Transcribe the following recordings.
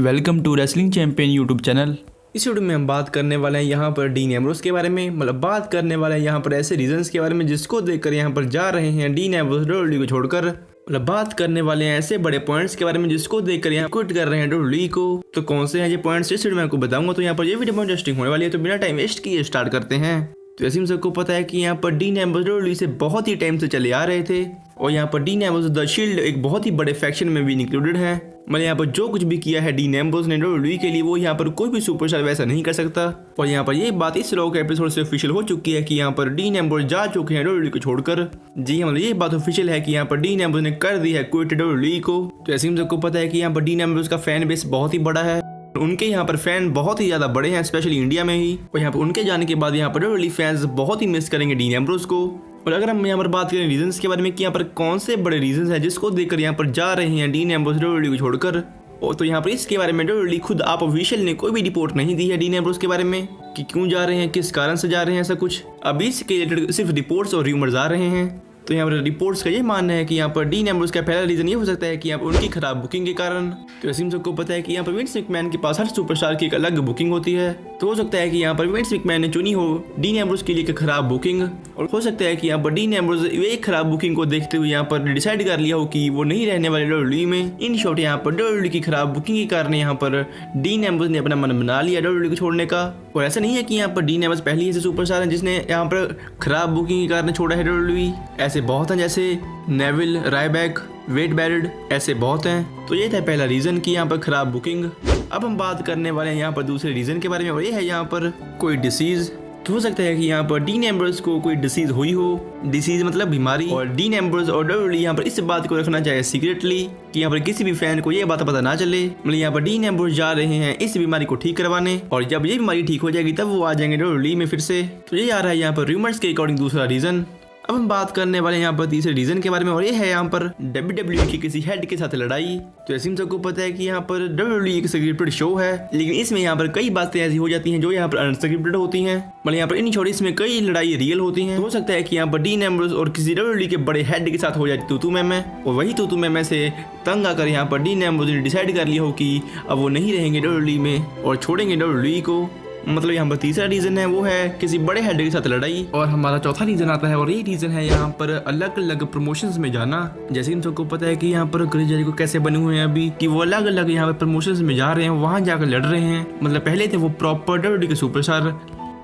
Welcome to wrestling champion YouTube channel. इस video में हम बात करने वाले हैं यहाँ पर डीन एम्ब्रोस के बारे में, मतलब बात करने वाले हैं यहाँ पर ऐसे रीजंस के बारे में जिसको देखकर यहाँ पर जा रहे हैं डीन एम्ब्रोस डब्ल्यूडब्ल्यूई को छोड़कर। मतलब बात करने वाले हैं ऐसे बड़े पॉइंट्स के बारे में जिसको देखकर यहाँ क्विट कर रहे हैं डब्ल्यूडब्ल्यूई को। तो कौन से हैं ये पॉइंट्स इस वीडियो में आपको बताऊंगा। तो यहाँ पर ये वीडियो बहुत इंटरेस्टिंग होने वाली है, तो बिना टाइम वेस्ट किए स्टार्ट करते हैं। तो ऐसे ही सबको पता है कि यहाँ पर डीन एम्ब्रोस डब्ल्यूडब्ल्यूई से बहुत ही टाइम से चले आ रहे थे और यहाँ पर डीन एम्ब्रोस द शील्ड एक बहुत ही बड़े फैक्शन में भी इंक्लूडेड है। मतलब यहाँ पर जो कुछ भी किया है डीन एम्ब्रोस ने डब्ल्यूडब्ल्यूई के लिए वो यहाँ पर कोई भी सुपरस्टार वैसा नहीं कर सकता। और यहाँ पर ये बात इस रॉ के एपिसोड से ऑफिशियल हो चुकी है कि यहाँ पर डीन एम्ब्रोस जा चुके हैं डब्ल्यूडब्ल्यूई को छोड़कर। जी हाँ, मतलब ये बात ऑफिशियल है कि यहाँ पर डीन एम्ब्रोस ने कर दी है क्विट डब्ल्यूडब्ल्यूई को। तो ऐसे ही सबको पता है कि यहाँ पर डीन एम्ब्रोस का फैन बेस बहुत ही बड़ा है। उनके यहाँ पर फैन बहुत ही ज्यादा बड़े हैं, स्पेशली इंडिया में ही। और यहाँ पर उनके जाने के बाद यहाँ पर डब्ल्यूडब्ल्यूई फैंस बहुत ही मिस करेंगे डीन एम्ब्रोस को। और अगर हम यहाँ पर बात करें रीजंस के बारे में कि यहाँ पर कौन से बड़े रीजंस हैं जिसको देखकर यहाँ पर जा रहे हैं डीन एम्ब्रोस डब्ल्यूडब्ल्यूई को छोड़कर, और तो यहाँ पर इसके बारे में डब्ल्यूडब्ल्यूई खुद आप ऑफिशियल ने कोई भी रिपोर्ट नहीं दी है डीन एम्ब्रोस के बारे में कि क्यों जा रहे हैं, किस कारण से जा रहे हैं, ऐसा कुछ अभी इसके रिलेटेड सिर्फ रिपोर्ट्स और र्यूमर्स आ रहे हैं। तो यहाँ पर रिपोर्ट्स का ये मानना है कि यहाँ पर डीन एम्ब्रोस का पहला रीजन ये हो सकता है कि यहाँ पर उनकी खराब बुकिंग के कारण। तो ऐसे ही सबको पता है कि यहाँ पर विंस मैकमैन के पास हर सुपरस्टार की एक अलग बुकिंग होती है। तो हो सकता है कि यहाँ पर विंस मैकमैन ने चुनी हो डीन एम्ब्रोस के लिए एक खराब बुकिंग, और हो सकता है कि यहाँ पर डीन एम्ब्रोस एक खराब बुकिंग को देखते हुए यहाँ पर डिसाइड कर लिया हो कि वो नहीं रहने वाले डब्ल्यूडब्ल्यूई में। इन शॉर्ट यहाँ पर डब्ल्यूडब्ल्यूई की खराब बुकिंग के कारण यहाँ पर डीन एम्ब्रोस ने अपना मन बना लिया डब्ल्यूडब्ल्यूई को छोड़ने का। और ऐसा नहीं है कि यहाँ पर डीन एम्ब्रोस पहले ही ऐसे सुपरस्टार हैं जिसने यहाँ पर खराब बुकिंग के कारण छोड़ा है डब्ल्यूडब्ल्यूई। ऐसे बहुत हैं, जैसे नेविल, रायबैक, वेड बैरिड, ऐसे बहुत हैं। तो ये था पहला रीजन कि यहाँ पर खराब बुकिंग। अब हम बात करने वाले हैं यहाँ पर दूसरे रीजन के बारे में, और ये है यहाँ पर कोई डिसीज। तो हो सकता है कि यहाँ पर डीन एम्ब्रोस को कोई डिसीज हुई हो, डिसीज मतलब बीमारी, और डीन एम्ब्रोस और डब्ल्यूडब्ल्यूई यहाँ पर इस बात को रखना चाहे सीक्रेटली कि यहाँ पर किसी भी फैन को ये बात पता ना चले। मतलब यहाँ पर डीन एम्ब्रोस जा रहे हैं इस बीमारी को ठीक करवाने, और जब ये बीमारी ठीक हो जाएगी तब वो आ जाएंगे डब्ल्यूडब्ल्यूई में फिर से। तो ये आ रहा है यहाँ पर रूमर्स के अकॉर्डिंग दूसरा रीजन। अब हम बात करने वाले हैं यहाँ पर तीसरे रीजन के बारे में, और ये है यहाँ पर डब्ल्यूडब्ल्यूई की किसी हेड के साथ लड़ाई। तो ऐसे ही सबको पता है कि यहाँ पर डब्ल्यूडब्ल्यूई एक स्क्रिप्टेड शो है, लेकिन इसमें यहाँ पर कई बातें ऐसी हो जाती हैं जो यहाँ पर अनस्क्रिप्टेड होती हैं। मतलब यहाँ पर इन छोड़ी इसमें कई लड़ाई रियल होती हैं। तो हो सकता है कि यहाँ पर डीन एम्ब्रोस और किसी डब्ल्यूडब्ल्यूई के बड़े हेड के साथ हो जाए तू मैं, और वही तू मैं से तंग आकर यहाँ पर डीन एम्ब्रोस ने डिसाइड कर लिया हो कि अब वो नहीं रहेंगे डब्ल्यूडब्ल्यूई में और छोड़ेंगे डब्ल्यूडब्ल्यूई को। मतलब यहाँ पर तीसरा रीजन है वो है किसी बड़े हेड के साथ लड़ाई। और हमारा चौथा रीजन आता है, और ये रीजन है यहाँ पर अलग अलग प्रमोशंस में जाना। जैसे इन सबको पता है कि यहाँ पर क्रिस जेरिको कैसे बने हुए हैं अभी कि वो अलग अलग यहाँ पर प्रमोशंस में जा रहे हैं, वहाँ जाकर लड़ रहे हैं। मतलब पहले थे वो प्रॉपर डब्ल्यूडब्ल्यूई के सुपरस्टार,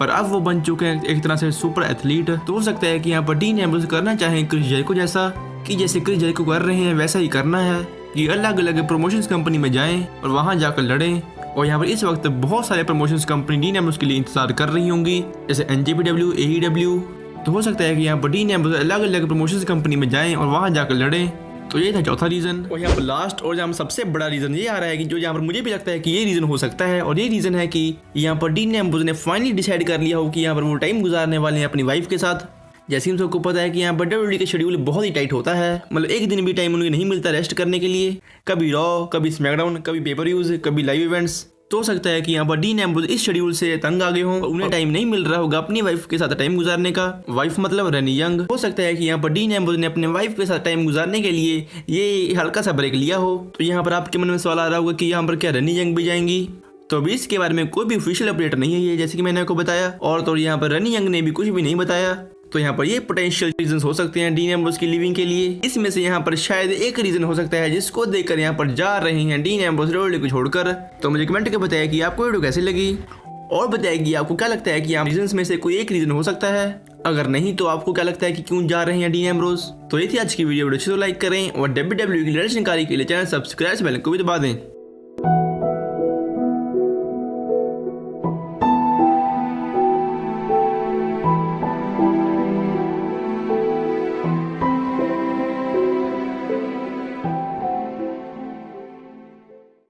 पर अब वो बन चुके हैं एक तरह से सुपर एथलीट। तो हो सकता है कि यहाँ पर डीन एम्ब्रोस करना चाहें क्रिस जेरिको जैसा, कि जैसे क्रिस जेरिको कर रहे हैं वैसा ही करना है कि अलग अलग प्रमोशंस कंपनी में जाएं और वहाँ जाकर लड़ें। और यहाँ पर इस वक्त बहुत सारे प्रमोशंस कंपनी डीन एम्ब्रोस के लिए इंतजार कर रही होंगी, जैसे NJPW, AEW। तो हो सकता है कि यहाँ पर डीन एम्ब्रोस अलग अलग प्रमोशंस कंपनी में जाएं और वहाँ जाकर लड़ें। तो ये था चौथा रीजन। और यहाँ पर लास्ट और यहाँ सबसे बड़ा रीजन ये आ रहा है कि जो यहाँ पर मुझे भी लगता है कि ये रीजन हो सकता है, और ये रीजन है कि यहाँ पर डीन एम्ब्रोस ने फाइनली डिसाइड कर लिया हो कि यहाँ पर वो टाइम गुजारने वाले हैं अपनी वाइफ के साथ। जैसे हम सबको पता है कि यहाँ पर डब्ल्यूडब्ल्यूई का शेड्यूल बहुत ही टाइट होता है। मतलब एक दिन भी टाइम उन्हें नहीं मिलता रेस्ट करने के लिए, कभी रॉ, कभी स्मैकडाउन, कभी पेपर व्यूज, कभी लाइव इवेंट्स। तो हो सकता है कि यहाँ पर डीन एम्ब्रोस इस शेड्यूल से तंग आ गए हों, उन्हें टाइम नहीं मिल रहा होगा अपनी वाइफ के साथ टाइम गुजारने का। वाइफ मतलब रेनी यंग। हो सकता है कि यहाँ पर डीन एम्ब्रोस ने अपने वाइफ के साथ टाइम गुजारने के लिए ये हल्का सा ब्रेक लिया हो। तो यहाँ पर आपके मन में सवाल आ रहा होगा कि यहाँ पर क्या रेनी यंग भी जाएंगी। तो अभी इसके बारे में कोई भी ऑफिशियल अपडेट नहीं है ये, जैसे कि मैंने आपको बताया, और तो यहाँ पर रेनी यंग ने भी कुछ भी नहीं बताया। तो यहाँ पर ये पोटेंशियल रीजन हो सकते हैं डीन एम्ब्रोस की लिविंग के लिए। इसमें से यहाँ पर शायद एक रीजन हो सकता है जिसको देखकर यहाँ पर जा रहे हैं डीन एम्ब्रोस डब्ल्यूडब्ल्यूई को छोड़कर। तो मुझे कमेंट करके बताया कि आपको वीडियो कैसी लगी, और बताएगी आपको क्या लगता है कि यहाँ रीजन में से कोई एक रीजन हो सकता है। अगर नहीं तो आपको क्या लगता है कि क्यों जा रहे हैं डीन एम्ब्रोस। तो ये थी आज की वीडियो अच्छी तो लाइक करें, और डब्ल्यूडब्ल्यूई की लेटेस्ट जानकारी के लिए चैनल सब्सक्राइब बेल को भी दबा दें।